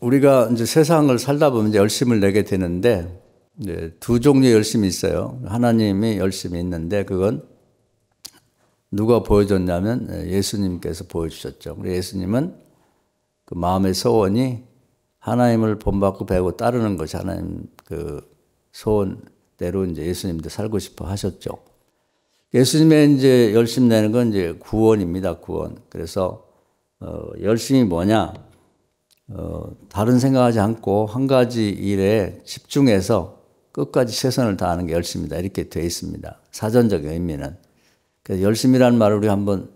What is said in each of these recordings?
우리가 이제 세상을 살다 보면 이제 열심을 내게 되는데, 이제 두 종류의 열심이 있어요. 하나님이 열심이 있는데, 그건 누가 보여줬냐면 예수님께서 보여주셨죠. 우리 예수님은 그 마음의 소원이 하나님을 본받고 배우고 따르는 것이 하나님 그 소원대로 이제 예수님도 살고 싶어 하셨죠. 예수님의 이제 열심 내는 건 이제 구원입니다. 구원. 그래서 열심이 뭐냐? 다른 생각하지 않고 한 가지 일에 집중해서 끝까지 최선을 다하는 게 열심이다. 이렇게 되어 있습니다. 사전적인 의미는. 그래서 열심이라는 말을 우리 한번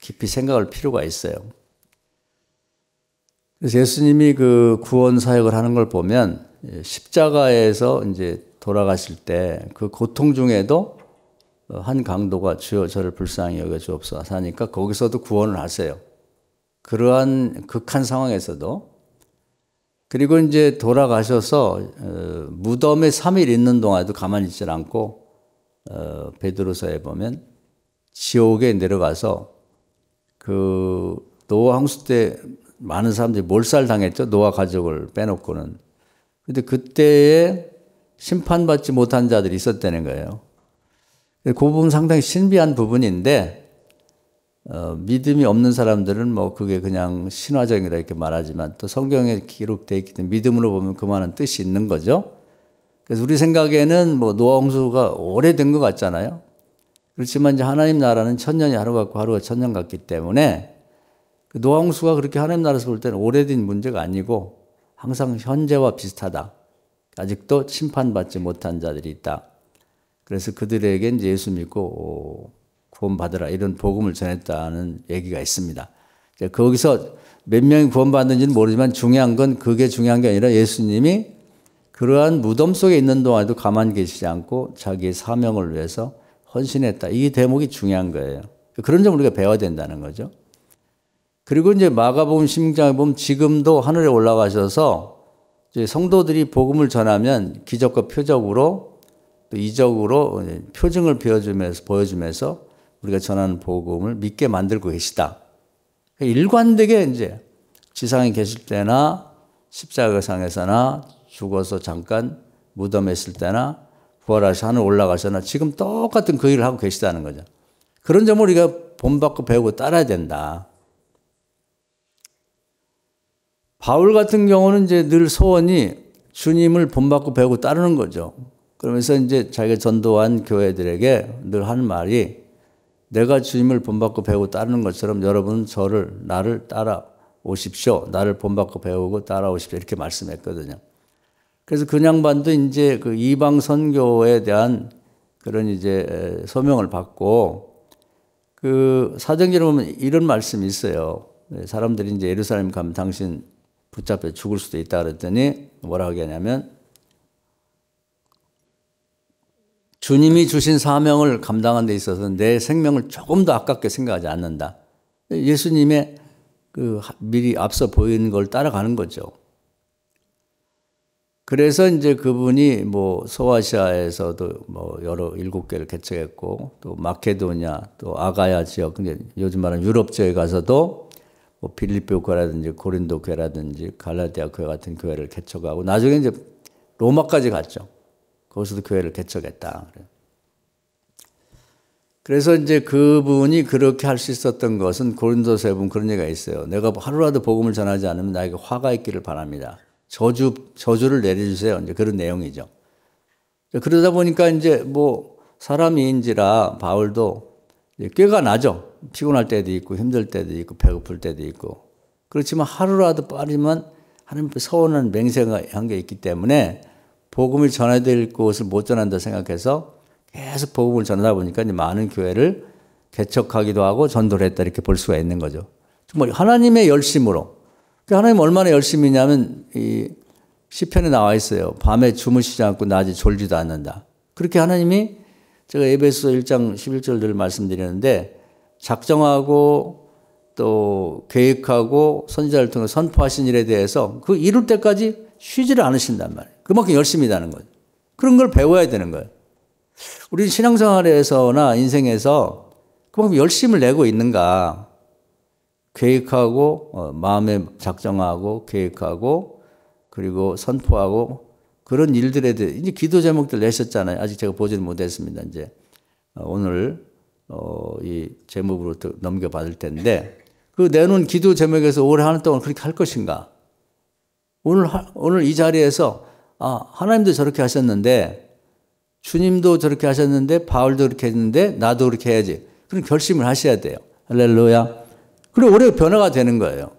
깊이 생각할 필요가 있어요. 그래서 예수님이 그 구원 사역을 하는 걸 보면 십자가에서 이제 돌아가실 때 그 고통 중에도 한 강도가 주여 저를 불쌍히 여겨 주옵소서 하니까 거기서도 구원을 하세요. 그러한 극한 상황에서도. 그리고 이제 돌아가셔서 무덤에 3일 있는 동안에도 가만히 있질 않고 베드로서에 보면 지옥에 내려가서 그 노아 홍수 때 많은 사람들이 몰살당했죠. 노아 가족을 빼놓고는. 근데 그때에 심판받지 못한 자들이 있었다는 거예요. 그 부분 상당히 신비한 부분인데 믿음이 없는 사람들은 뭐 그게 그냥 신화적이라 이렇게 말하지만 또 성경에 기록되어 있기 때문에 믿음으로 보면 그만한 뜻이 있는 거죠. 그래서 우리 생각에는 뭐 노아 홍수가 오래된 것 같잖아요. 그렇지만 이제 하나님 나라는 천년이 하루 같고 하루가 천년 같기 때문에 그 노아 홍수가 그렇게 하나님 나라에서 볼 때는 오래된 문제가 아니고 항상 현재와 비슷하다. 아직도 심판받지 못한 자들이 있다. 그래서 그들에게 이제 예수 믿고 구원받으라 이런 복음을 전했다는 얘기가 있습니다. 거기서 몇 명이 구원받는지는 모르지만 중요한 건 그게 중요한 게 아니라 예수님이 그러한 무덤 속에 있는 동안에도 가만히 계시지 않고 자기의 사명을 위해서 헌신했다. 이 대목이 중요한 거예요. 그런 점을 우리가 배워야 된다는 거죠. 그리고 이제 마가복음 16장에 보면 지금도 하늘에 올라가셔서 이제 성도들이 복음을 전하면 기적과 표적으로 또 이적으로 표징을 보여주면서 우리가 전하는 복음을 믿게 만들고 계시다. 일관되게 이제 지상에 계실 때나 십자가상에서나 죽어서 잠깐 무덤에 있을 때나 부활하셔 하늘 올라가셔나 지금 똑같은 그 일을 하고 계시다는 거죠. 그런 점을 우리가 본받고 배우고 따라야 된다. 바울 같은 경우는 이제 늘 소원이 주님을 본받고 배우고 따르는 거죠. 그러면서 이제 자기가 전도한 교회들에게 늘 하는 말이 내가 주님을 본받고 배우고 따르는 것처럼 여러분은 나를 따라오십시오. 나를 본받고 배우고 따라오십시오. 이렇게 말씀했거든요. 그래서 그 양반도 이제 그 이방 선교에 대한 그런 이제 소명을 받고 그 사도행전에 보면 이런 말씀이 있어요. 사람들이 이제 예루살렘 가면 당신 붙잡혀 죽을 수도 있다 그랬더니 뭐라고 하냐면 주님이 주신 사명을 감당하는 데 있어서 내 생명을 조금 더 아깝게 생각하지 않는다. 예수님의 그 미리 앞서 보이는 걸 따라가는 거죠. 그래서 이제 그분이 뭐 소아시아에서도 뭐 여러 7개를 개척했고 또 마케도니아 또 아가야 지역, 요즘 말하는 유럽 지역에 가서도 뭐 빌립보 교회라든지 고린도 교회라든지 갈라디아 교회 같은 교회를 개척하고 나중에 이제 로마까지 갔죠. 거기서도 교회를 개척했다. 그래서 이제 그분이 그렇게 할 수 있었던 것은 고린도서에 보면 그런 얘기가 있어요. 내가 하루라도 복음을 전하지 않으면 나에게 화가 있기를 바랍니다. 저주를 내려주세요. 이제 그런 내용이죠. 그러다 보니까 이제 뭐 사람인지라 바울도 꾀가 나죠. 피곤할 때도 있고 힘들 때도 있고 배고플 때도 있고. 그렇지만 하루라도 빠르면 하나님 앞에 서운한 맹세한 게 있기 때문에 복음을 전해야 될 곳을 못 전한다 생각해서 계속 복음을 전하다 보니까 이제 많은 교회를 개척하기도 하고 전도를 했다 이렇게 볼 수가 있는 거죠. 정말 하나님의 열심으로. 하나님 얼마나 열심이냐면 이 시편에 나와 있어요. 밤에 주무시지 않고 낮에 졸지도 않는다. 그렇게 하나님이 제가 에베소 1장 11절 늘 말씀드리는데 작정하고 또 계획하고 선지자를 통해 선포하신 일에 대해서 그 이룰 때까지 쉬지를 않으신단 말이에요. 그만큼 열심이라는 거죠. 그런 걸 배워야 되는 거예요. 우리 신앙생활에서나 인생에서 그만큼 열심을 내고 있는가. 계획하고 마음에 작정하고 계획하고 그리고 선포하고 그런 일들에 대해 이제 기도 제목들 내셨잖아요. 아직 제가 보지는 못했습니다. 이제 오늘 이 제목으로 넘겨받을 텐데 그 내놓은 기도 제목에서 올해 한 해 동안 그렇게 할 것인가? 오늘 이 자리에서 하나님도 저렇게 하셨는데 주님도 저렇게 하셨는데 바울도 그렇게 했는데 나도 그렇게 해야지. 그런 결심을 하셔야 돼요. 할렐루야. 그리고 올해 변화가 되는 거예요.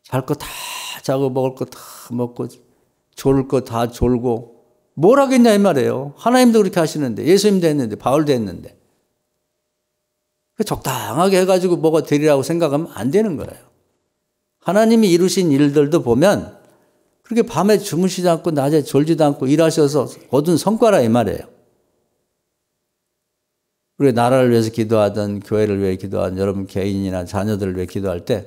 잘 거 다 자고 먹을 거 다 먹고 졸을 거 다 졸고 뭘 하겠냐 이 말이에요. 하나님도 그렇게 하시는데 예수님도 했는데 바울도 했는데 적당하게 해가지고 뭐가 되리라고 생각하면 안 되는 거예요. 하나님이 이루신 일들도 보면 그렇게 밤에 주무시지 않고 낮에 졸지도 않고 일하셔서 얻은 성과라 이 말이에요. 우리 나라를 위해서 기도하든 교회를 위해 기도하든 여러분 개인이나 자녀들을 위해 기도할 때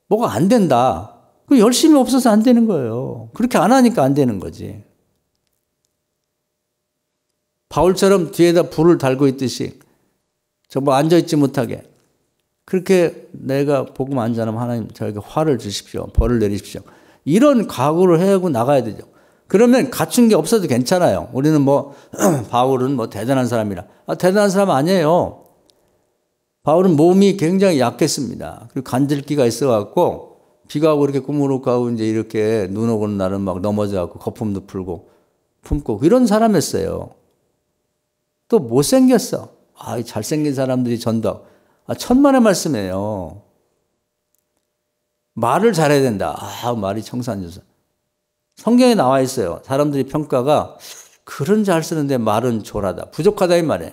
뭐가 안 된다. 그 열심이 없어서 안 되는 거예요. 그렇게 안 하니까 안 되는 거지. 바울처럼 뒤에다 불을 달고 있듯이 정말 앉아있지 못하게 그렇게 내가 복음 안 전하면 하나님 저에게 화를 주십시오. 벌을 내리십시오. 이런 각오를 해고 나가야 되죠. 그러면 갖춘 게 없어도 괜찮아요. 우리는 바울은 대단한 사람이라. 대단한 사람 아니에요. 바울은 몸이 굉장히 약했습니다. 그리고 간질기가 있어갖고 비가 오고 이렇게 꾸무룩 가고 이제 이렇게 눈 오는 날은 막 넘어져갖고 거품도 풀고 품고 이런 사람이었어요. 또 못생겼어. 잘생긴 사람들이 전도하고. 천만의 말씀이에요. 말을 잘해야 된다. 말이 청산유수. 성경에 나와 있어요. 사람들이 평가가 글은 잘 쓰는데 말은 졸하다. 부족하다 이 말이에요.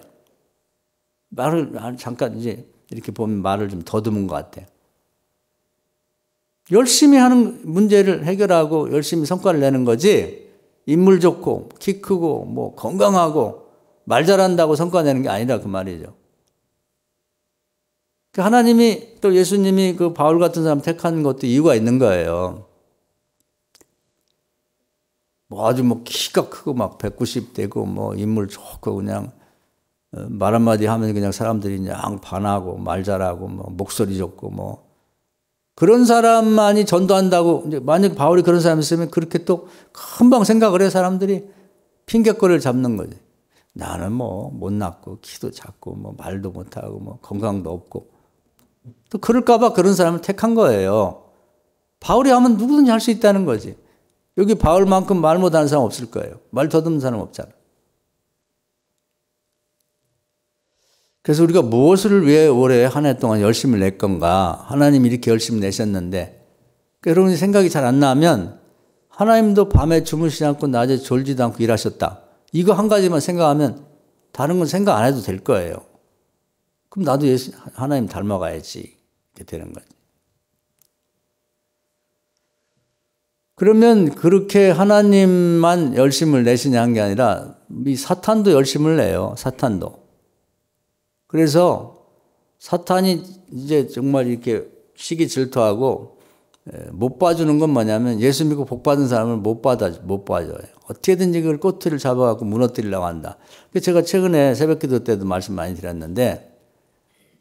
말을 잠깐 이제 이렇게 보면 말을 좀 더듬은 것 같아. 열심히 하는 문제를 해결하고 열심히 성과를 내는 거지 인물 좋고 키 크고 건강하고 말 잘한다고 성과 내는 게 아니라 그 말이죠. 하나님이 또 예수님이 그 바울 같은 사람 택한 것도 이유가 있는 거예요. 아주 키가 크고 190 되고 인물 좋고 그냥 말 한마디 하면 그냥 사람들이 그냥 반하고 말 잘하고 목소리 좋고 그런 사람만이 전도한다고 이제 만약 바울이 그런 사람이었으면 그렇게 또 금방 생각을 해 사람들이 핑계거리를 잡는 거지. 나는 못났고 키도 작고 말도 못하고 건강도 없고 또 그럴까봐 그런 사람을 택한 거예요. 바울이 하면 누구든지 할 수 있다는 거지. 여기 바울만큼 말 못하는 사람 없을 거예요. 말 더듬는 사람 없잖아. 그래서 우리가 무엇을 위해 올해 한 해 동안 열심을 낼 건가? 하나님이 이렇게 열심히 내셨는데 여러분이 생각이 잘 안 나면 하나님도 밤에 주무시지 않고 낮에 졸지도 않고 일하셨다. 이거 한 가지만 생각하면 다른 건 생각 안 해도 될 거예요. 그럼 나도 하나님 닮아가야지. 이렇게 되는 거지. 그러면 그렇게 하나님만 열심을 내시냐 한 게 아니라 이 사탄도 열심을 내요. 사탄도. 그래서 사탄이 이제 정말 이렇게 시기 질투하고 못 봐주는 건 뭐냐면 예수 믿고 복 받은 사람을 못 봐줘요. 어떻게든지 그걸 꼬투리를 잡아갖고 무너뜨리려고 한다. 제가 최근에 새벽기도 때도 말씀 많이 드렸는데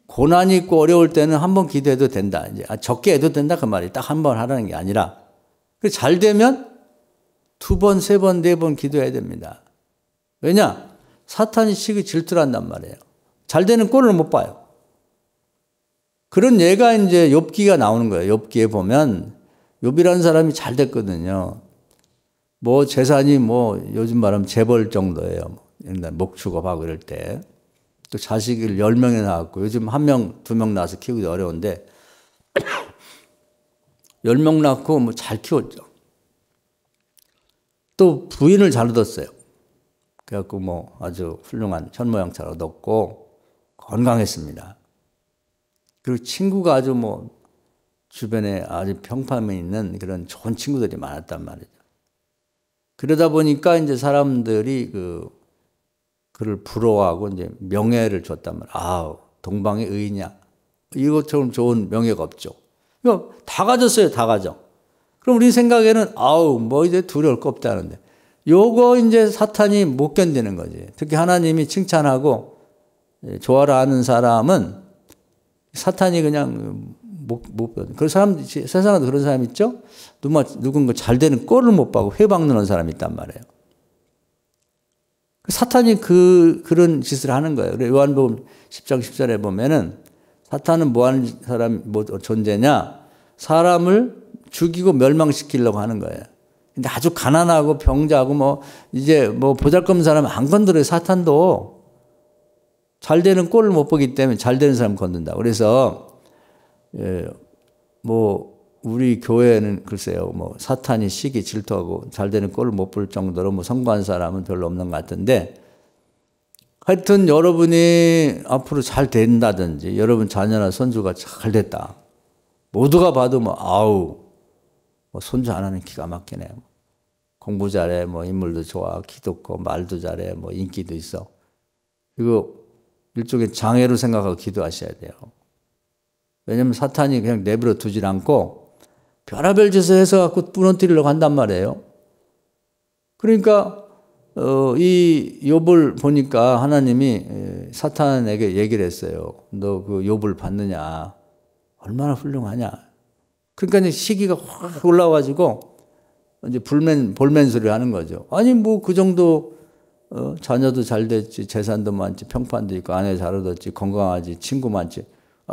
고난이 있고 어려울 때는 한 번 기도해도 된다. 이제 적게 해도 된다 그 말이 딱 한 번 하라는 게 아니라 잘 되면 2번, 3번, 4번 기도해야 됩니다. 왜냐? 사탄이 시기 질투를 한단 말이에요. 잘 되는 꼴을 못 봐요. 그런 예가 이제 욥기가 나오는 거예요. 욥기에 보면 욥이라는 사람이 잘 됐거든요. 재산이 요즘 말하면 재벌 정도예요. 옛날 목축업하고 이럴 때. 또 자식을 10명이 낳았고 요즘 1명, 2명 낳아서 키우기 어려운데 10명 낳고 잘 키웠죠. 또 부인을 잘 얻었어요. 그래갖고 아주 훌륭한 현모양처럼 얻었고 건강했습니다. 그리고 친구가 아주 주변에 아주 평판에 있는 그런 좋은 친구들이 많았단 말이죠. 그러다 보니까 이제 사람들이 그를 부러워하고 이제 명예를 줬단 말이에요. 동방의 의냐. 이것처럼 좋은 명예가 없죠. 이거 다 가졌어요. 다 가져. 그럼 우리 생각에는 이제 두려울 거 없다는데 요거 이제 사탄이 못 견디는 거지. 특히 하나님이 칭찬하고 좋아라 하는 사람은 사탄이 그냥 못 배워. 그런 사람, 세상에도 그런 사람 있죠? 누군가 잘 되는 꼴을 못 봐고 회방느는 사람이 있단 말이에요. 사탄이 그런 짓을 하는 거예요. 요한복음 10장 10절에 보면은 사탄은 뭐 하는 사람, 뭐 존재냐? 사람을 죽이고 멸망시키려고 하는 거예요. 근데 아주 가난하고 병자하고 뭐 이제 뭐 보잘것없는 사람 안 건드려요. 사탄도 잘 되는 꼴을 못 보기 때문에 잘 되는 사람 건든다. 그래서 뭐 우리 교회는 글쎄요, 뭐 사탄이 시기 질투하고 잘 되는 꼴을 못 볼 정도로 뭐 성공한 사람은 별로 없는 것 같은데, 하여튼 여러분이 앞으로 잘 된다든지 여러분 자녀나 손주가 잘 됐다, 모두가 봐도 뭐 아우 뭐 손주 하나는 기가 막히네, 공부 잘해, 뭐 인물도 좋아, 기도고 말도 잘해, 뭐 인기도 있어. 이거 일종의 장애로 생각하고 기도하셔야 돼요. 왜냐하면 사탄이 그냥 내버려 두질 않고 별의별 짓을 해서 갖고 무너뜨리려고 한단 말이에요. 그러니까 이 욥을 보니까 하나님이 사탄에게 얘기를 했어요. 너 그 욥을 봤느냐? 얼마나 훌륭하냐? 그러니까 이제 시기가 확 올라와가지고 이제 볼멘 소리를 하는 거죠. 아니 뭐 그 정도 자녀도 잘 됐지, 재산도 많지, 평판도 있고, 아내 잘 얻었지, 건강하지, 친구 많지.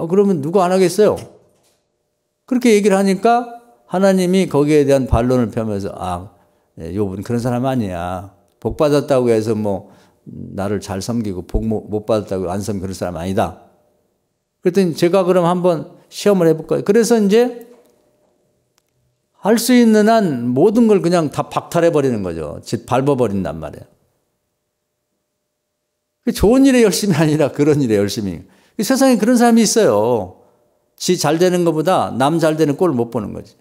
그러면 누가 안 하겠어요? 그렇게 얘기를 하니까 하나님이 거기에 대한 반론을 펴면서 욥은 그런 사람 아니야. 복 받았다고 해서 뭐 나를 잘 섬기고 복 못 받았다고 안 섬기는 그런 사람 아니다. 그랬더니 제가 그럼 한번 시험을 해볼까요? 그래서 이제 할 수 있는 한 모든 걸 그냥 다 박탈해버리는 거죠. 밟아버린단 말이에요. 좋은 일에 열심이 아니라 그런 일에 열심히. 세상에 그런 사람이 있어요. 지 잘 되는 것보다 남 잘 되는 꼴을 못 보는 거지.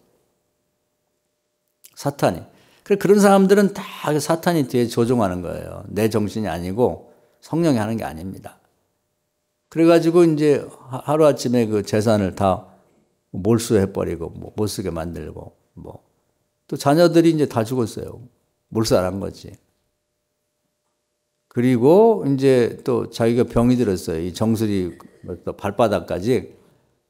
사탄이. 그런 사람들은 다 사탄이 뒤에 조종하는 거예요. 내 정신이 아니고 성령이 하는 게 아닙니다. 그래가지고 이제 하루아침에 그 재산을 다 몰수해버리고, 뭐 못 쓰게 만들고, 뭐. 또 자녀들이 이제 다 죽었어요. 몰살한 거지. 그리고 이제 또 자기가 병이 들었어요. 이 정수리 발바닥까지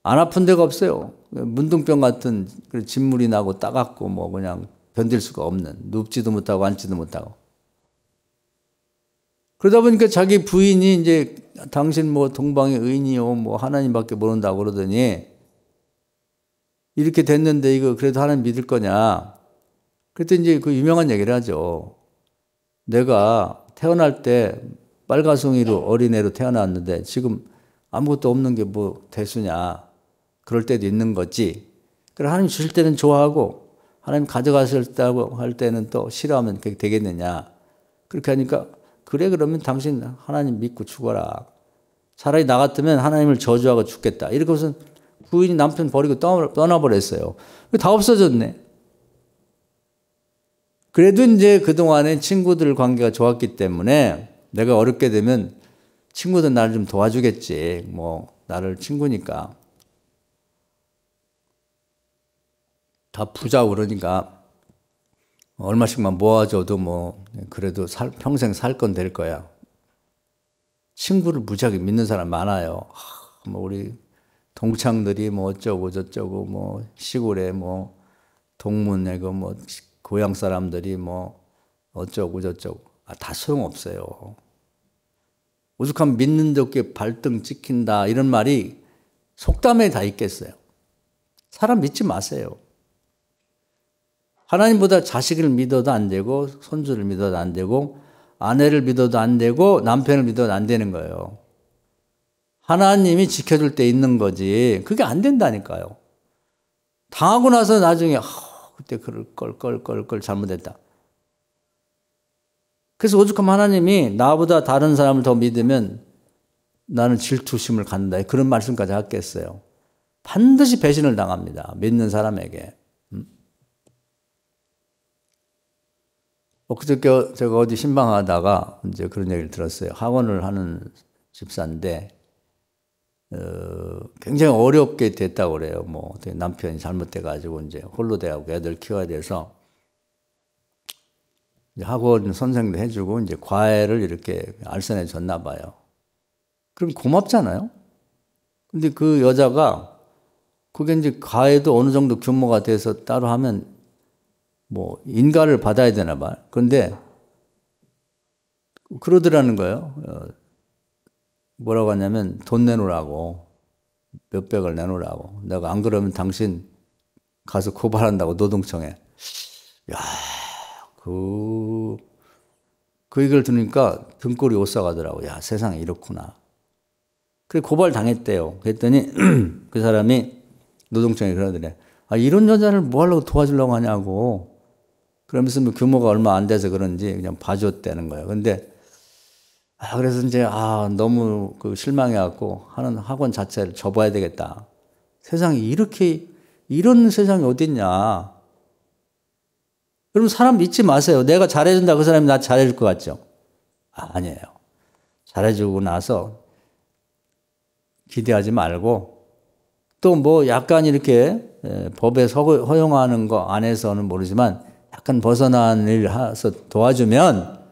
안 아픈 데가 없어요. 문둥병 같은 진물이 나고 따갑고 뭐 그냥 견딜 수가 없는, 눕지도 못하고 앉지도 못하고. 그러다 보니까 자기 부인이 이제 당신 뭐 동방의 의인이요, 뭐 하나님밖에 모른다고 그러더니 이렇게 됐는데 이거 그래도 하나님 믿을 거냐? 그랬더니 이제 그 유명한 얘기를 하죠. 내가 태어날 때 빨가송이로 어린애로 태어났는데 지금 아무것도 없는 게 뭐 대수냐. 그럴 때도 있는 거지. 그래 하나님 주실 때는 좋아하고 하나님 가져가실 할 때는 또 싫어하면 그게 되겠느냐. 그렇게 하니까 그래 그러면 당신 하나님 믿고 죽어라. 차라리 나 같으면 하나님을 저주하고 죽겠다. 이렇게 무슨 부인이 남편 버리고 떠나버렸어요. 다 없어졌네. 그래도 이제 그동안에 친구들 관계가 좋았기 때문에 내가 어렵게 되면 친구들 나를 좀 도와주겠지. 뭐 나를 친구니까. 다 부자고 그러니까 얼마씩만 모아줘도 뭐 그래도 평생 살 건 될 거야. 친구를 무지하게 믿는 사람 많아요. 뭐 우리 동창들이 뭐 어쩌고 저쩌고 뭐 시골에 뭐 동문에 그 뭐 고향 사람들이 뭐 어쩌고 저쩌고 다 소용없어요. 오죽하면 믿는 덕에 발등 찍힌다 이런 말이 속담에 다 있겠어요. 사람 믿지 마세요. 하나님보다 자식을 믿어도 안 되고 손주를 믿어도 안 되고 아내를 믿어도 안 되고 남편을 믿어도 안 되는 거예요. 하나님이 지켜줄 때 있는 거지 그게 안 된다니까요. 당하고 나서 나중에 그때 그럴 걸 잘못했다. 그래서 오죽하면 하나님이 나보다 다른 사람을 더 믿으면 나는 질투심을 갖는다. 그런 말씀까지 하겠어요. 반드시 배신을 당합니다. 믿는 사람에게. 그저께 제가 어디 신방하다가 이제 그런 얘기를 들었어요. 학원을 하는 집사인데 굉장히 어렵게 됐다고 그래요. 뭐 남편이 잘못돼가지고 이제 홀로 돼가고 애들 키워야 돼서 이제 학원 선생도 해주고 이제 과외를 이렇게 알선해 줬나 봐요. 그럼 고맙잖아요. 근데 그 여자가 그게 이제 가해도 어느 정도 규모가 돼서 따로 하면 뭐 인가를 받아야 되나 봐. 그런데 그러더라는 거예요. 뭐라고 하냐면 돈 내놓으라고. 몇백을 내놓으라고. 내가 안 그러면 당신 가서 고발한다고 노동청에. 야, 그 얘기를 들으니까 등골이 오싹하더라고. 야, 세상에 이렇구나. 그래 고발 당했대요. 그랬더니 그 사람이 노동청에 그러더래. 아, 이런 여자를 뭐 하려고 도와주려고 하냐고. 그러면서 뭐 규모가 얼마 안 돼서 그런지 그냥 봐줬다는 거예요. 근데 그래서 이제 너무 그 실망해갖고 하는 학원 자체를 접어야 되겠다. 세상에 이런 세상이 어딨냐. 그럼 사람 믿지 마세요. 내가 잘해준다 그 사람이 나 잘해줄 것 같죠? 아니에요. 잘해주고 나서 기대하지 말고 또 뭐 약간 이렇게 법에 허용하는 거 안에서는 모르지만 약간 벗어난 일을 해서 도와주면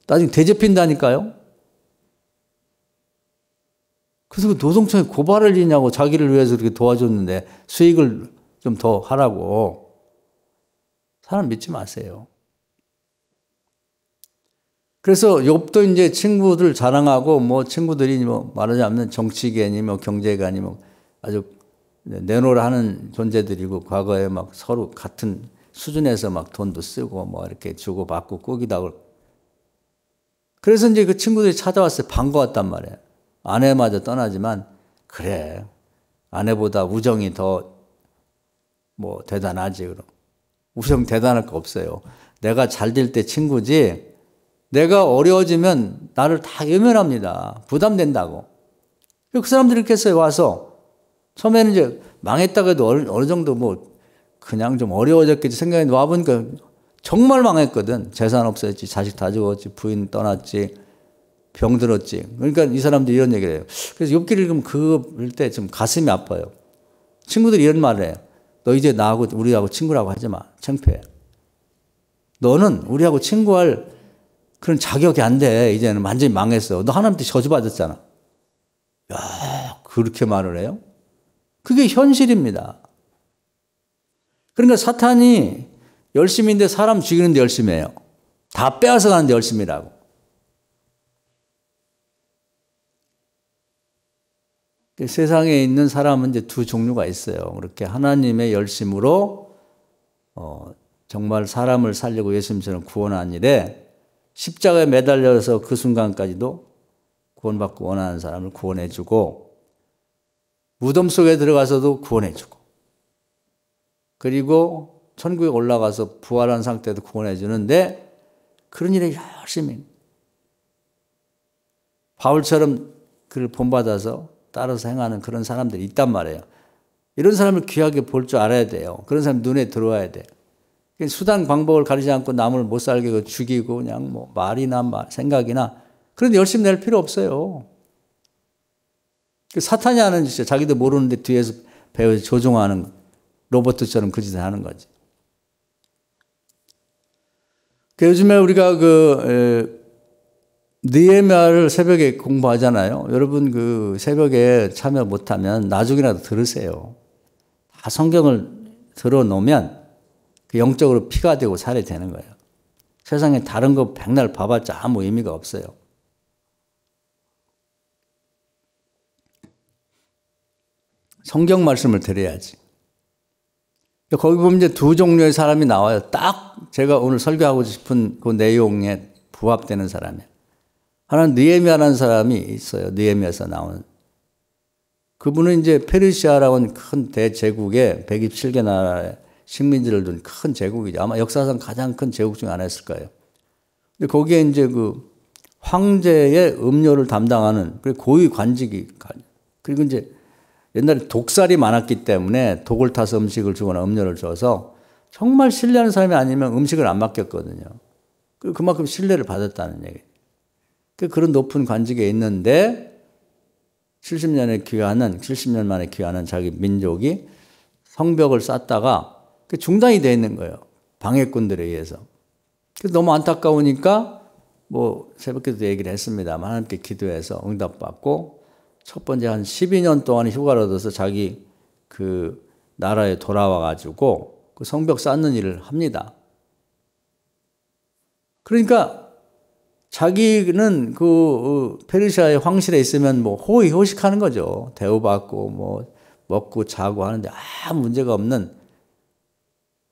나중에 대접힌다니까요. 그래서 그 노동청에 고발을 하냐고 자기를 위해서 이렇게 도와줬는데 수익을 좀 더 하라고. 사람 믿지 마세요. 그래서 욥도 이제 친구들 자랑하고 뭐 친구들이 뭐 말하자면 정치계니 뭐 경제가니 뭐 아주 내놓으라 하는 존재들이고 과거에 막 서로 같은 수준에서 막 돈도 쓰고 뭐 이렇게 주고 받고 꾸기다. 그래서 이제 그 친구들이 찾아왔어요. 반가웠단 말이에요. 아내마저 떠나지만 그래 아내보다 우정이 더 뭐 대단하지. 그럼 우정 대단할 거 없어요. 내가 잘 될 때 친구지 내가 어려워지면 나를 다 외면합니다. 부담된다고. 그 사람들이 이렇게 했어요. 와서 처음에는 이제 망했다고 해도 어느 정도 뭐 그냥 좀 어려워졌겠지 생각했는데 와보니까 정말 망했거든. 재산 없어졌지, 자식 다 죽었지, 부인 떠났지, 병 들었지. 그러니까 이 사람들이 이런 얘기를 해요. 그래서 욥기를 읽으면 그럴 때 좀 가슴이 아파요. 친구들이 이런 말을 해요. 너 이제 나하고 우리하고 친구라고 하지 마. 창피해. 너는 우리하고 친구할 그런 자격이 안 돼. 이제는 완전히 망했어. 너 하나님한테 저주받았잖아. 야, 그렇게 말을 해요? 그게 현실입니다. 그러니까 사탄이 열심인데 사람 죽이는데 열심히 해요. 다 빼앗아 가는데 열심이라고. 세상에 있는 사람은 이제 두 종류가 있어요. 그렇게 하나님의 열심으로 정말 사람을 살리고 예수님처럼 구원한 일에 십자가에 매달려서 그 순간까지도 구원받고 원하는 사람을 구원해주고 무덤 속에 들어가서도 구원해주고 그리고 천국에 올라가서 부활한 상태도 구원해주는데 그런 일에 열심히 바울처럼 그를 본받아서 따라서 행하는 그런 사람들이 있단 말이에요. 이런 사람을 귀하게 볼 줄 알아야 돼요. 그런 사람 눈에 들어와야 돼. 수단 방법을 가리지 않고 남을 못 살게 죽이고 그냥 뭐 말이나 생각이나 그런데 열심히 낼 필요 없어요. 사탄이 하는 짓이죠. 자기도 모르는데 뒤에서 배워서 조종하는 로봇처럼 그 짓을 하는 거지. 요즘에 우리가 느헤미야를 새벽에 공부하잖아요. 여러분 그 새벽에 참여 못하면 나중이라도 들으세요. 다 성경을 들어놓으면 그 영적으로 피가 되고 살이 되는 거예요. 세상에 다른 거 백날 봐봤자 아무 의미가 없어요. 성경 말씀을 들어야지. 거기 보면 이제 두 종류의 사람이 나와요. 딱 제가 오늘 설교하고 싶은 그 내용에 부합되는 사람이에요. 하나는 느헤미야라는 사람이 있어요. 느헤미야에서 나온. 그분은 이제 페르시아라고 하는 큰 대제국에 127개 나라의 식민지를 둔 큰 제국이죠. 아마 역사상 가장 큰 제국 중에 하나였을 거예요. 근데 거기에 이제 그 황제의 음료를 담당하는 고위 관직이, 그리고 이제 옛날에 독살이 많았기 때문에 독을 타서 음식을 주거나 음료를 줘서 정말 신뢰하는 사람이 아니면 음식을 안 맡겼거든요. 그만큼 신뢰를 받았다는 얘기예요. 그런 높은 관직에 있는데 70년 만에 귀환한 자기 민족이 성벽을 쌓다가 중단이 되어 있는 거예요. 방해꾼들에 의해서. 그래서 너무 안타까우니까 뭐 새벽에도 얘기를 했습니다만 하나님께 기도해서 응답받고 첫 번째 한 12년 동안 휴가를 얻어서 자기 그 나라에 돌아와 가지고 그 성벽 쌓는 일을 합니다. 그러니까 자기는 그 페르시아의 황실에 있으면 뭐 호의호식하는 거죠. 대우받고 뭐 먹고 자고 하는데 아무 문제가 없는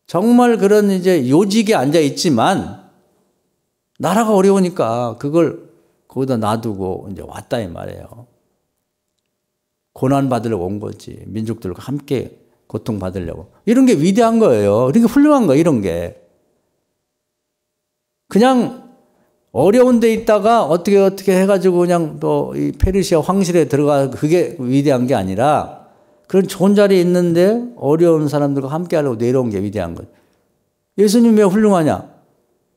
정말 그런 이제 요직에 앉아 있지만 나라가 어려우니까 그걸 거기다 놔두고 이제 왔다 이 말이에요. 고난 받으려고 온 거지. 민족들과 함께 고통 받으려고. 이런 게 위대한 거예요. 그러니까 훌륭한 거예요. 이런 게. 그냥 어려운 데 있다가 어떻게 해가지고 그냥 또 이 페르시아 황실에 들어가 그게 위대한 게 아니라 그런 좋은 자리에 있는데 어려운 사람들과 함께 하려고 내려온 게 위대한 거예요. 예수님이 왜 훌륭하냐?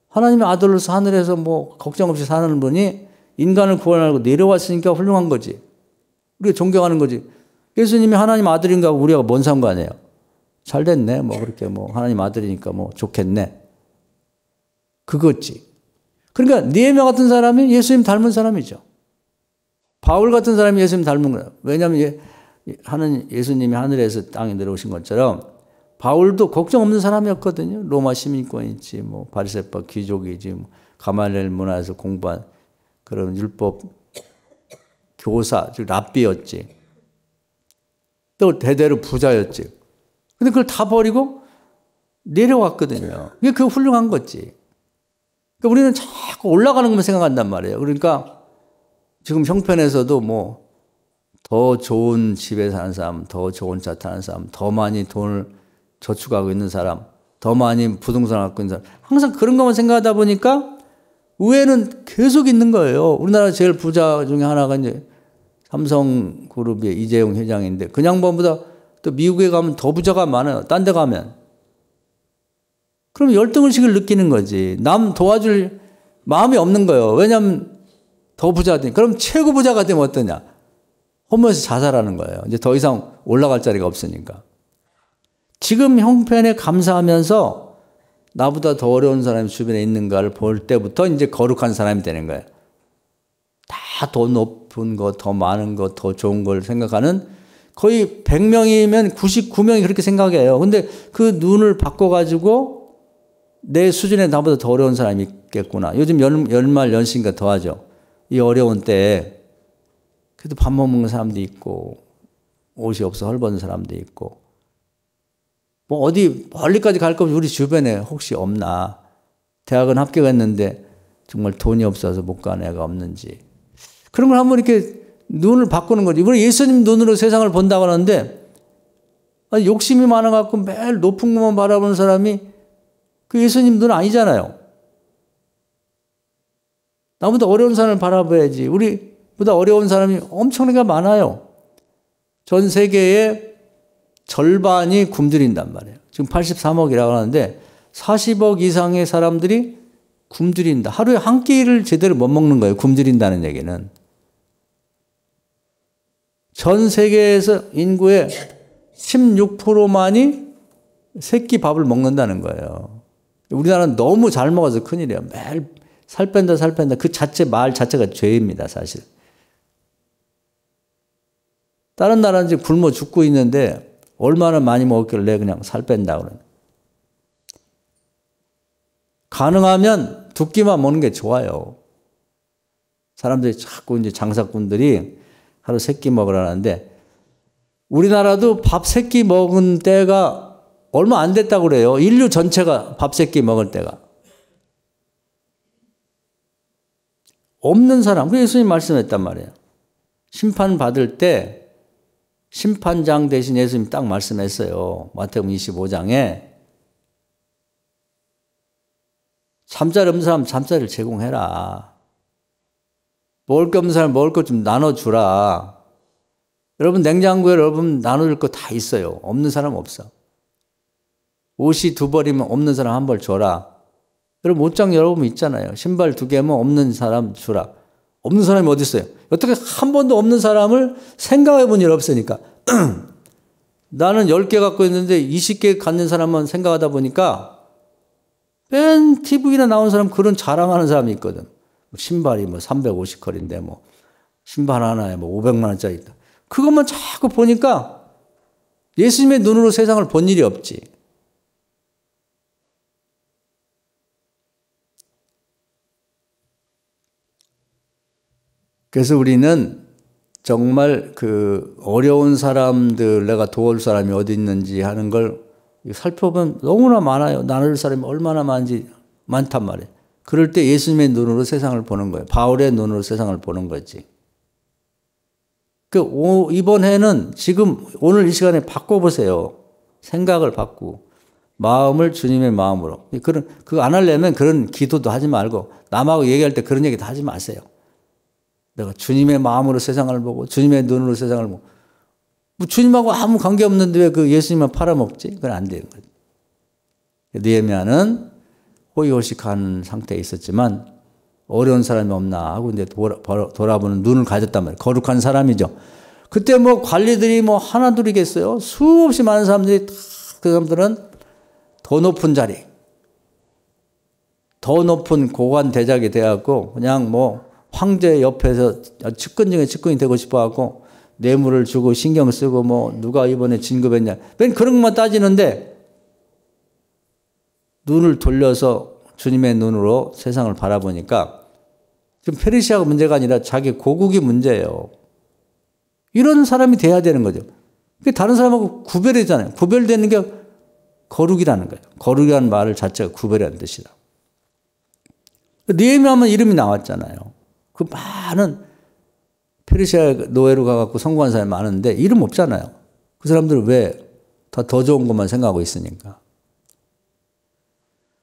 하나님의 아들로서 하늘에서 뭐 걱정 없이 사는 분이 인간을 구원하려고 내려왔으니까 훌륭한 거지. 우리가 존경하는 거지. 예수님이 하나님 아들인가 하고 우리가 뭔 상관이에요? 잘 됐네. 뭐 그렇게 뭐 하나님 아들이니까 뭐 좋겠네. 그거지. 그러니까 느헤미야 같은 사람이 예수님 닮은 사람이죠. 바울 같은 사람이 예수님 닮은 거예요. 왜냐하면 예수님이 하늘에서 땅에 내려오신 것처럼 바울도 걱정 없는 사람이었거든요. 로마 시민권이지, 뭐 바리새파 귀족이지, 뭐 가말리엘 문화에서 공부한 그런 율법 교사, 즉 랍비였지. 또 대대로 부자였지. 근데 그걸 다 버리고 내려왔거든요. 이게 그 훌륭한 거지. 그러니까 우리는 자꾸 올라가는 것만 생각한단 말이에요. 그러니까 지금 형편에서도 뭐 더 좋은 집에 사는 사람, 더 좋은 차 타는 사람, 더 많이 돈을 저축하고 있는 사람, 더 많이 부동산을 갖고 있는 사람, 항상 그런 것만 생각하다 보니까 우애는 계속 있는 거예요. 우리나라 제일 부자 중에 하나가 이제 삼성그룹의 이재용 회장인데 그 양반보다 또 미국에 가면 더 부자가 많아요. 딴 데 가면. 그럼 열등의식을 느끼는 거지. 남 도와줄 마음이 없는 거예요. 왜냐하면 더 부자 되니. 그럼 최고 부자가 되면 어떠냐. 홈에서 자살하는 거예요. 이제 더 이상 올라갈 자리가 없으니까. 지금 형편에 감사하면서 나보다 더 어려운 사람이 주변에 있는가를 볼 때부터 이제 거룩한 사람이 되는 거예요. 다 더 높은 거, 더 많은 거, 더 좋은 걸 생각하는 거의 100명이면 99명이 그렇게 생각해요. 근데 그 눈을 바꿔가지고 내 수준에 나보다 더 어려운 사람이 있겠구나. 요즘 연말 연시니까 더하죠. 이 어려운 때에 그래도 밥 못 먹는 사람도 있고 옷이 없어 헐벗은 사람도 있고 뭐 어디 멀리까지 갈 거면 우리 주변에 혹시 없나. 대학은 합격했는데 정말 돈이 없어서 못 가는 애가 없는지. 그런 걸 한번 이렇게 눈을 바꾸는 거지. 우리 예수님 눈으로 세상을 본다고 하는데 욕심이 많아갖고 매일 높은 것만 바라보는 사람이 그 예수님 눈은 아니잖아요. 나보다 어려운 사람을 바라봐야지. 우리보다 어려운 사람이 엄청나게 많아요. 전 세계의 절반이 굶주린단 말이에요. 지금 83억이라고 하는데 40억 이상의 사람들이 굶주린다. 하루에 한 끼를 제대로 못 먹는 거예요. 굶주린다는 얘기는. 전 세계에서 인구의 16%만이 세 끼 밥을 먹는다는 거예요. 우리나라는 너무 잘 먹어서 큰일이에요. 매일 살 뺀다, 살 뺀다. 그 말 자체가 죄입니다, 사실. 다른 나라는 지금 굶어 죽고 있는데 얼마나 많이 먹었길래 그냥 살 뺀다 그러는. 가능하면 두 끼만 먹는 게 좋아요. 사람들이 자꾸 이제 장사꾼들이 하루 세 끼 먹으라는데 우리나라도 밥 세 끼 먹은 때가 얼마 안 됐다고 그래요. 인류 전체가 밥 세 끼 먹을 때가. 없는 사람, 그래서 예수님 말씀했단 말이에요. 심판 받을 때 심판장 대신 예수님이 딱 말씀했어요. 마태복음 25장에 잠자리 없는 사람 잠자리를 제공해라. 먹을 게 없는 사람 먹을 것 좀 나눠주라. 여러분 냉장고에 여러분 나눠줄 거 다 있어요. 없는 사람 없어. 옷이 두 벌이면 없는 사람 한 벌 줘라. 여러분 옷장 여러분 있잖아요. 신발 두 개면 없는 사람 주라. 없는 사람이 어디 있어요? 어떻게 한 번도 없는 사람을 생각해 본 일 없으니까. 나는 10개 갖고 있는데 20개 갖는 사람만 생각하다 보니까 맨 TV나 나온 사람 그런 자랑하는 사람이 있거든. 신발이 뭐 350컬인데 뭐 신발 하나에 뭐 500만 원짜리 있다. 그것만 자꾸 보니까 예수님의 눈으로 세상을 본 일이 없지. 그래서 우리는 정말 그 어려운 사람들, 내가 도울 사람이 어디 있는지 하는 걸 살펴보면 너무나 많아요. 나눌 사람이 얼마나 많단 말이에요. 그럴 때 예수님의 눈으로 세상을 보는 거예요. 바울의 눈으로 세상을 보는 거지. 이번 해는 지금 오늘 이 시간에 바꿔보세요. 생각을 바꾸고 마음을 주님의 마음으로. 그거 안 하려면 그런 기도도 하지 말고 남하고 얘기할 때 그런 얘기도 하지 마세요. 내가 주님의 마음으로 세상을 보고 주님의 눈으로 세상을 보고 뭐 주님하고 아무 관계 없는데 왜 그 예수님만 팔아먹지? 그건 안 되는 거죠. 느헤미야는 호의호식한 상태에 있었지만 어려운 사람이 없나 하고 이제 돌아보는 눈을 가졌단 말이에요. 거룩한 사람이죠. 그때 뭐 관리들이 뭐 하나둘이겠어요? 수없이 많은 사람들이 그 사람들은 더 높은 자리, 더 높은 고관 대작이 돼갖고 그냥 뭐 황제 옆에서 측근 중에 측근이 되고 싶어갖고 뇌물을 주고 신경 쓰고 뭐 누가 이번에 진급했냐. 맨 그런 것만 따지는데 눈을 돌려서 주님의 눈으로 세상을 바라보니까 지금 페르시아가 문제가 아니라 자기 고국이 문제예요. 이런 사람이 돼야 되는 거죠. 다른 사람하고 구별이잖아요. 구별되는 게 거룩이라는 거예요. 거룩이라는 말 자체가 구별이라는 뜻이라. 느헤미야 하면 이름이 나왔잖아요. 그 많은 페르시아 노예로 가갖고 성공한 사람이 많은데 이름 없잖아요. 그 사람들은 왜 다 더 좋은 것만 생각하고 있으니까.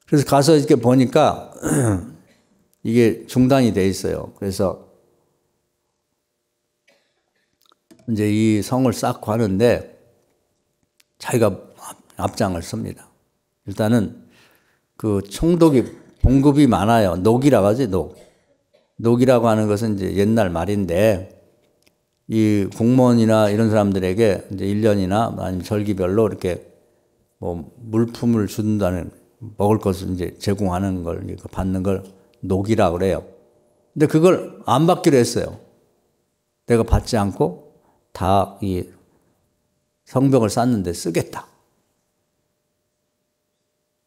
그래서 가서 이렇게 보니까 이게 중단이 돼 있어요. 그래서 이제 이 성을 쌓고 하는데 자기가 앞장을 섭니다. 일단은 그 총독이 봉급이 많아요. 녹이라고 하지, 녹. 녹이라고 하는 것은 이제 옛날 말인데 이 공무원이나 이런 사람들에게 이제 1년이나 아니면 절기별로 이렇게 뭐 물품을 준다는 먹을 것을 이제 제공하는 걸 받는 걸 녹이라고 그래요. 근데 그걸 안 받기로 했어요. 내가 받지 않고 다 이 성벽을 쌓는데 쓰겠다.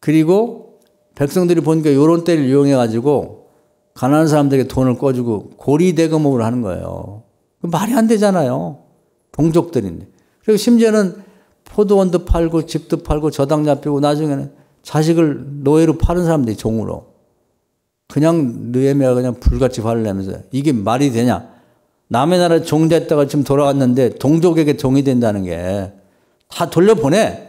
그리고 백성들이 보니까 요런 때를 이용해 가지고 가난한 사람들에게 돈을 꿔주고 고리대금업을 하는 거예요. 말이 안 되잖아요. 동족들인데. 그리고 심지어는 포도원도 팔고 집도 팔고 저당 잡히고 나중에는 자식을 노예로 파는 사람들이 종으로. 그냥 느헤미야가 그냥 불같이 화를 내면서 이게 말이 되냐. 남의 나라에 종 됐다가 지금 돌아왔는데 동족에게 종이 된다는 게 다 돌려보내.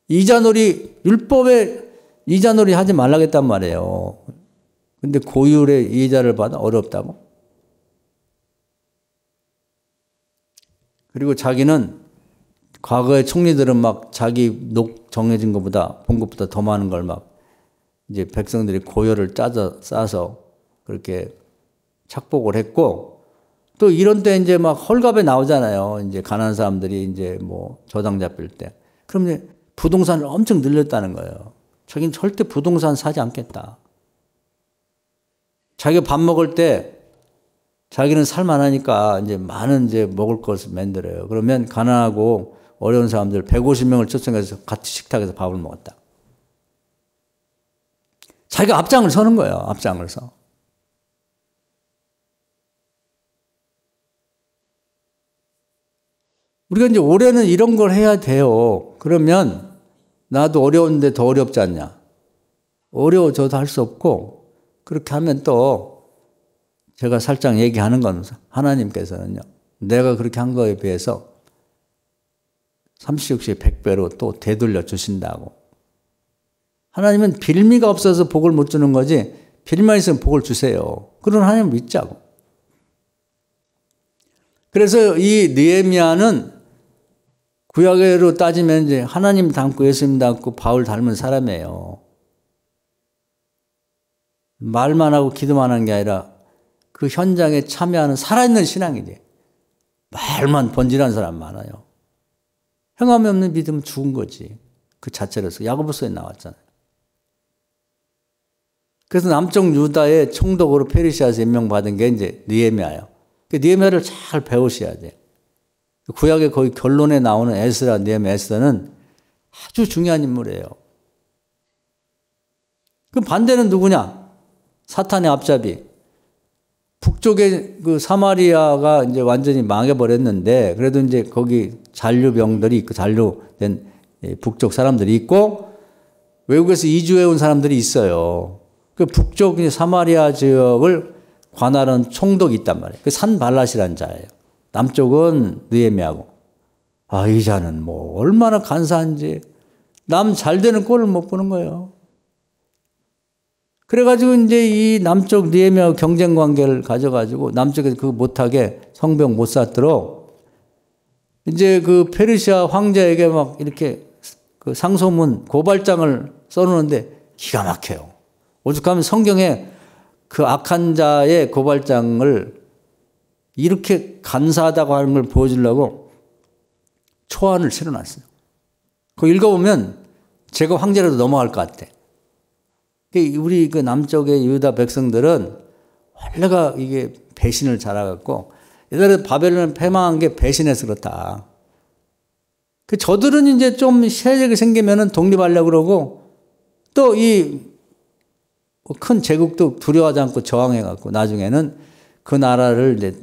이자놀이, 율법에 이자놀이 하지 말라겠단 말이에요. 근데 고율의 이자를 받아 어렵다고? 그리고 자기는 과거의 총리들은 막 자기 녹 정해진 것보다 봉급보다 더 많은 걸 막 이제 백성들이 고열을 싸서 그렇게 착복을 했고 또 이런 때 이제 막 헐값에 나오잖아요. 이제 가난한 사람들이 이제 뭐 저당 잡힐 때. 그럼 이제 부동산을 엄청 늘렸다는 거예요. 자기는 절대 부동산 사지 않겠다. 자기가 밥 먹을 때 자기는 살만하니까 이제 많은 이제 먹을 것을 만들어요. 그러면 가난하고 어려운 사람들 150명을 초청해서 같이 식탁에서 밥을 먹었다. 자기가 앞장을 서는 거예요. 앞장을 서. 우리가 이제 올해는 이런 걸 해야 돼요. 그러면 나도 어려운데 더 어렵지 않냐. 어려워져도 할 수 없고 그렇게 하면 또 제가 살짝 얘기하는 건 하나님께서는요. 내가 그렇게 한 거에 비해서 30, 60, 100배로 또 되돌려 주신다고. 하나님은 빌미가 없어서 복을 못 주는 거지 빌미만 있으면 복을 주세요. 그런 하나님 믿자고. 그래서 이 느헤미야는 구약으로 따지면 이제 하나님 닮고 예수님 닮고 바울 닮은 사람이에요. 말만 하고 기도만 하는 게 아니라 그 현장에 참여하는 살아있는 신앙이지. 말만 번지르는 사람 많아요. 행함이 없는 믿음은 죽은 거지. 그 자체로서 야고보서에 나왔잖아요. 그래서 남쪽 유다의 총독으로 페르시아에서 임명받은 게 이제 느헤미야예요. 그 느헤미야를 잘 배우셔야 돼요. 구약의 거의 결론에 나오는 에스라, 느헤미야, 에스더는 아주 중요한 인물이에요. 그럼 반대는 누구냐? 사탄의 앞잡이. 북쪽에 그 사마리아가 이제 완전히 망해버렸는데, 그래도 이제 거기 잔류병들이 있고, 잔류된 북쪽 사람들이 있고, 외국에서 이주해온 사람들이 있어요. 그 북쪽 사마리아 지역을 관할한 총독이 있단 말이에요. 그 산발랏이라는 자예요. 남쪽은 느헤미야고. 아, 이 자는 뭐 얼마나 간사한지 남 잘 되는 꼴을 못 보는 거예요. 그래가지고 이제 이 남쪽 느헤미야 경쟁 관계를 가져가지고 남쪽에서 그거 못하게 성벽 못 쌓도록 이제 그 페르시아 황제에게 막 이렇게 그 상소문 고발장을 써놓는데 기가 막혀요. 오죽하면 성경에 그 악한 자의 고발장을 이렇게 간사하다고 하는 걸 보여주려고 초안을 실어놨어요. 그거 읽어보면 제가 황제라도 넘어갈 것 같아. 우리 그 남쪽의 유다 백성들은 원래가 이게 배신을 잘해갖고 옛날에 바벨론을 패망한 게 배신해서 그렇다. 저들은 이제 좀 세력이 생기면은 독립하려고 그러고 또 이 큰 제국도 두려워하지 않고 저항해갖고 나중에는 그 나라를 이제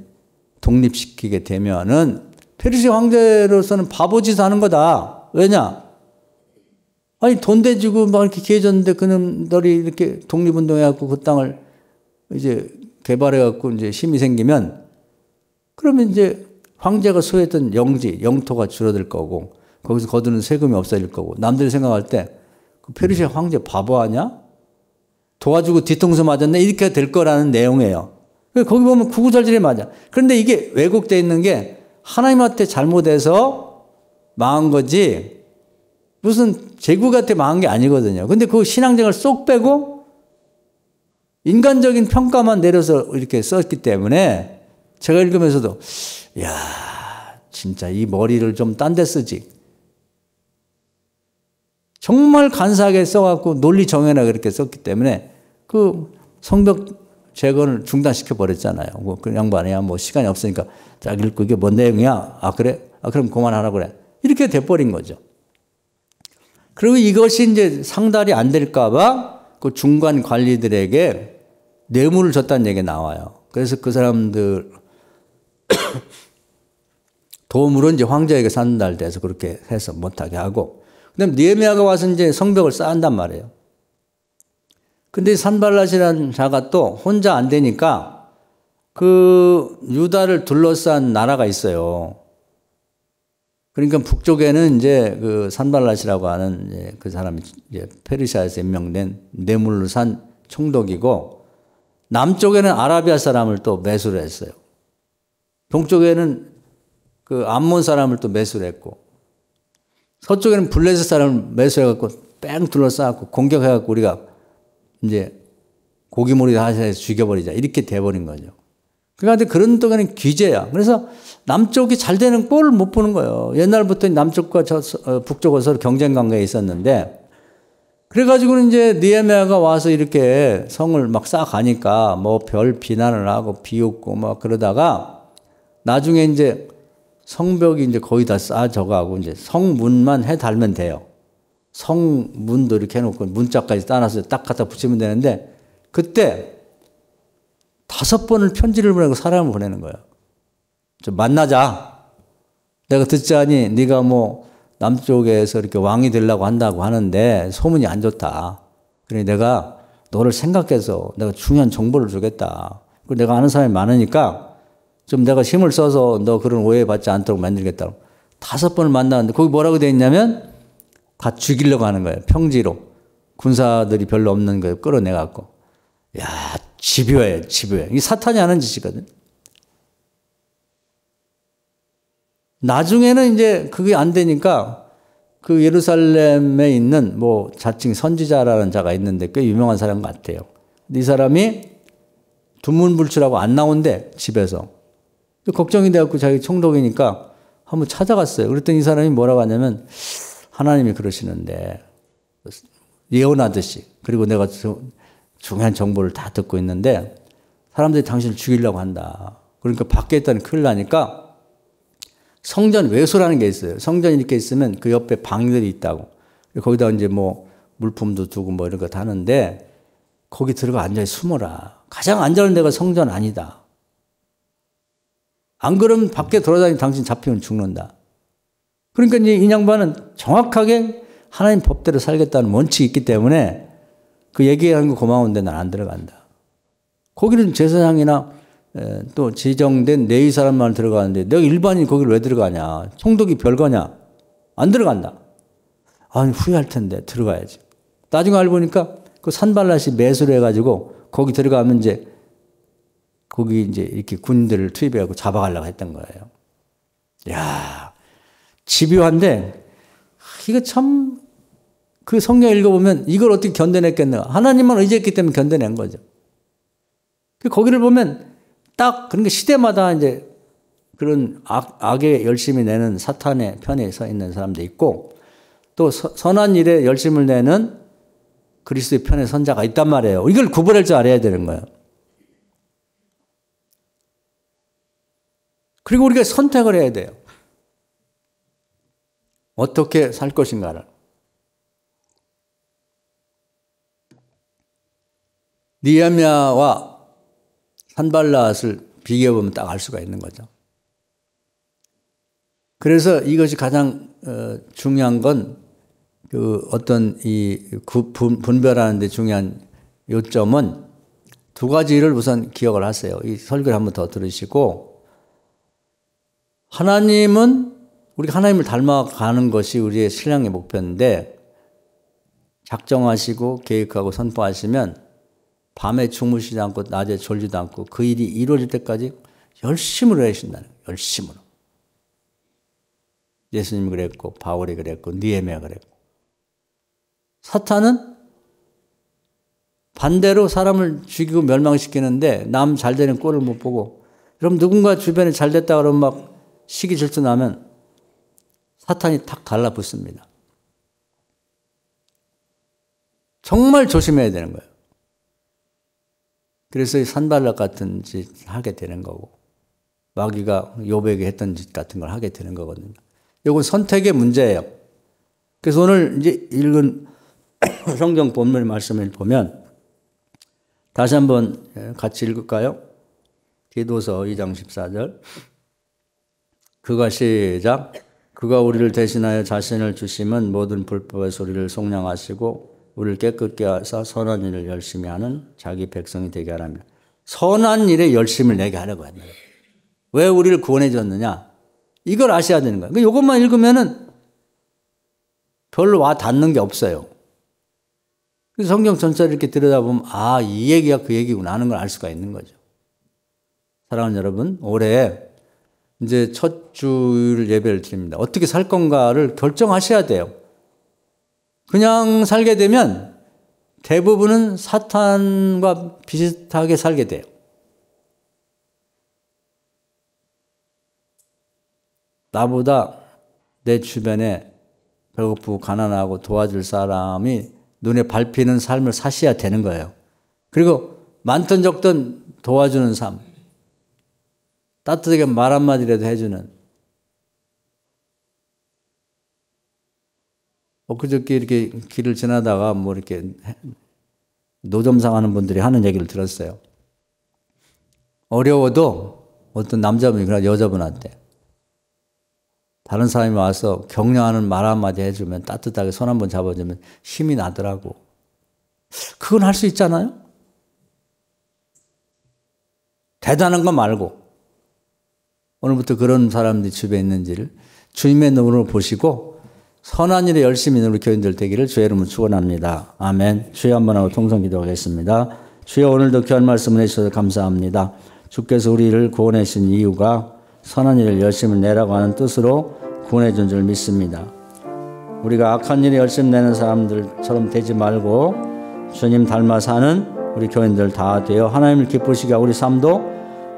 독립시키게 되면은 페르시아 황제로서는 바보짓 하는 거다. 왜냐? 아니, 돈 대주고 막 이렇게 기회 줬는데 그놈들이 이렇게 독립운동해갖고 그 땅을 이제 개발해갖고 이제 힘이 생기면 그러면 이제 황제가 소유했던 영토가 줄어들 거고 거기서 거두는 세금이 없어질 거고 남들이 생각할 때 그 페르시아 황제 바보 아냐? 도와주고 뒤통수 맞았네? 이렇게 될 거라는 내용이에요. 거기 보면 구구절절히 맞아. 그런데 이게 왜곡되어 있는 게 하나님한테 잘못해서 망한 거지 무슨 제국한테 망한 게 아니거든요. 근데 그 신앙적을 쏙 빼고 인간적인 평가만 내려서 이렇게 썼기 때문에 제가 읽으면서도 야, 진짜 이 머리를 좀 딴 데 쓰지. 정말 간사하게 써갖고 논리 정연하게 그렇게 썼기 때문에 그 성벽 재건을 중단시켜 버렸잖아요. 뭐 그 양반이야 뭐 시간이 없으니까 딱 읽고 이게 뭔 내용이야? 아 그래? 아 그럼 그만하라 그래. 이렇게 돼버린 거죠. 그리고 이것이 이제 상달이 안 될까봐 그 중간 관리들에게 뇌물을 줬다는 얘기가 나와요. 그래서 그 사람들 도움으로 이제 황제에게 산달돼서 그렇게 해서 못하게 하고, 그다음 느헤미야가 와서 이제 성벽을 쌓는단 말이에요. 근데 산발랏이라는 자가 또 혼자 안 되니까 그 유다를 둘러싼 나라가 있어요. 그러니까 북쪽에는 이제 그 산발랏이라고 하는 이제 그 사람이 이제 페르시아에서 임명된 뇌물로 산 총독이고, 남쪽에는 아라비아 사람을 또 매수를 했어요. 동쪽에는 그 암몬 사람을 또 매수를 했고, 서쪽에는 블레셋 사람을 매수해갖고 뺑 둘러싸고 공격해갖고 우리가 이제 고기몰이 하셔서 죽여버리자 이렇게 돼버린 거죠. 그러니까 그런 동안은 귀재야. 그래서 남쪽이 잘 되는 꼴을 못 보는 거예요. 옛날부터 남쪽과 북쪽은 서로 경쟁 관계에 있었는데, 그래가지고는 이제 느헤미야가 와서 이렇게 성을 막 쌓아가니까 뭐 별 비난을 하고 비웃고 막 그러다가 나중에 이제 성벽이 이제 거의 다 쌓아져가고 이제 성문만 해 달면 돼요. 성문도 이렇게 해놓고 문짝까지 따놔서 딱 갖다 붙이면 되는데, 그때 5번을 편지를 보내고 사람을 보내는 거예요. 좀 만나자. 내가 듣자니 네가 뭐 남쪽에서 이렇게 왕이 되려고 한다고 하는데 소문이 안 좋다. 그러니 내가 너를 생각해서 내가 중요한 정보를 주겠다. 그리고 내가 아는 사람이 많으니까 좀 내가 힘을 써서 너 그런 오해받지 않도록 만들겠다고. 5번을 만나는데 거기 뭐라고 되어 있냐면 다 죽이려고 하는 거예요. 평지로. 군사들이 별로 없는 거예요. 끌어내갖고. 야, 집요해, 집요해. 이게 사탄이 하는 짓이거든. 나중에는 이제 그게 안 되니까 그 예루살렘에 있는 뭐 자칭 선지자라는 자가 있는데 꽤 유명한 사람 같아요. 이 사람이 두문불출하고 안 나온대, 집에서. 걱정이 돼갖고 자기 총독이니까 한번 찾아갔어요. 그랬더니 이 사람이 뭐라고 하냐면 하나님이 그러시는데 예언하듯이, 그리고 내가 중요한 정보를 다 듣고 있는데 사람들이 당신을 죽이려고 한다. 그러니까 밖에 있다는 큰일 나니까 성전 외소라는 게 있어요. 성전이 이렇게 있으면 그 옆에 방들이 있다고. 거기다 이제 뭐 물품도 두고 뭐 이런 거 다 하는데 거기 들어가 앉아 숨어라. 가장 안전한 데가 성전 아니다. 안 그러면 밖에 돌아다니는 당신 잡히면 죽는다. 그러니까 이제 이 양반은 정확하게 하나님 법대로 살겠다는 원칙이 있기 때문에 그 얘기하는 거 고마운데 난 안 들어간다. 거기는 제사장이나 또 지정된 내위 사람만 들어가는데 내가 일반인 거기를 왜 들어가냐. 총독이 별거냐. 안 들어간다. 아니 후회할 텐데 들어가야지. 나중에 알고 보니까 그 산발랏이 매수를 해가지고 거기 들어가면 이제 거기 이제 이렇게 군인들을 투입해갖고 잡아가려고 했던 거예요. 야, 집요한데 이거 참 그 성경 읽어보면 이걸 어떻게 견뎌냈겠나. 하나님만 의지했기 때문에 견뎌낸 거죠. 거기를 보면 딱 그런 게 시대마다 이제 그런 악에 열심히 내는 사탄의 편에 서 있는 사람도 있고 또 선한 일에 열심을 내는 그리스도의 편에 선자가 있단 말이에요. 이걸 구분할 줄 알아야 되는 거예요. 그리고 우리가 선택을 해야 돼요. 어떻게 살 것인가를. 느헤미야와 산발랏을 비교해보면 딱 알 수가 있는 거죠. 그래서 이것이 가장 중요한 건 그 어떤 이 분별하는 데 중요한 요점은 두 가지를 우선 기억을 하세요. 이 설교를 한번 더 들으시고 하나님은 우리가 하나님을 닮아가는 것이 우리의 신앙의 목표인데 작정하시고 계획하고 선포하시면 밤에 주무시지 않고 낮에 졸지도 않고 그 일이 이루어질 때까지 열심으로 하신다는 거예요. 열심으로. 예수님이 그랬고 바울이 그랬고 느헤미야가 그랬고 사탄은 반대로 사람을 죽이고 멸망시키는데 남 잘 되는 꼴을 못 보고 그럼 누군가 주변에 잘 됐다 그러면 막 시기 질투 나면 사탄이 탁 달라붙습니다. 정말 조심해야 되는 거예요. 그래서 이 산발랏 같은 짓 하게 되는 거고 마귀가 욥에게 했던 짓 같은 걸 하게 되는 거거든요. 이건 선택의 문제예요. 그래서 오늘 이제 읽은 성경 본문 말씀을 보면 다시 한번 같이 읽을까요? 디도서 2장 14절. 그가 시작. 그가 우리를 대신하여 자신을 주심은 모든 불법의 소리를 속량하시고 우리를 깨끗게 하사 선한 일을 열심히 하는 자기 백성이 되게 하라며. 선한 일에 열심을 내게 하려고 한다. 왜 우리를 구원해 줬느냐? 이걸 아셔야 되는 거예요. 이것만 읽으면은 별로 와 닿는 게 없어요. 그래서 성경 전체를 이렇게 들여다보면 아, 이 얘기가 그 얘기구나 하는 걸 알 수가 있는 거죠. 사랑하는 여러분, 올해 이제 첫 주일 예배를 드립니다. 어떻게 살 건가를 결정하셔야 돼요. 그냥 살게 되면 대부분은 사탄과 비슷하게 살게 돼요. 나보다 내 주변에 배고프고 가난하고 도와줄 사람이 눈에 밟히는 삶을 사셔야 되는 거예요. 그리고 많든 적든 도와주는 삶, 따뜻하게 말 한마디라도 해주는. 엊그저께 이렇게 길을 지나다가 뭐 이렇게 노점상 하는 분들이 하는 얘기를 들었어요. 어려워도 어떤 남자분이 그러나 여자분한테 다른 사람이 와서 격려하는 말 한마디 해주면 따뜻하게 손 한번 잡아주면 힘이 나더라고. 그건 할 수 있잖아요? 대단한 거 말고 오늘부터 그런 사람들이 주변에 있는지를 주님의 눈으로 보시고 선한 일에 열심히 있는 우리 교인들 되기를 주의 이름으로 축원합니다. 아멘. 주여 한번 하고 통성 기도하겠습니다. 주여 오늘도 귀한 말씀을 해주셔서 감사합니다. 주께서 우리를 구원해 주신 이유가 선한 일을 열심히 내라고 하는 뜻으로 구원해 준 줄 믿습니다. 우리가 악한 일에 열심히 내는 사람들처럼 되지 말고 주님 닮아 사는 우리 교인들 다 되어 하나님을 기쁘시게 하고 우리 삶도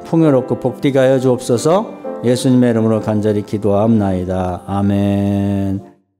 풍요롭고 복되게 하여 주옵소서. 예수님의 이름으로 간절히 기도하옵나이다. 아멘.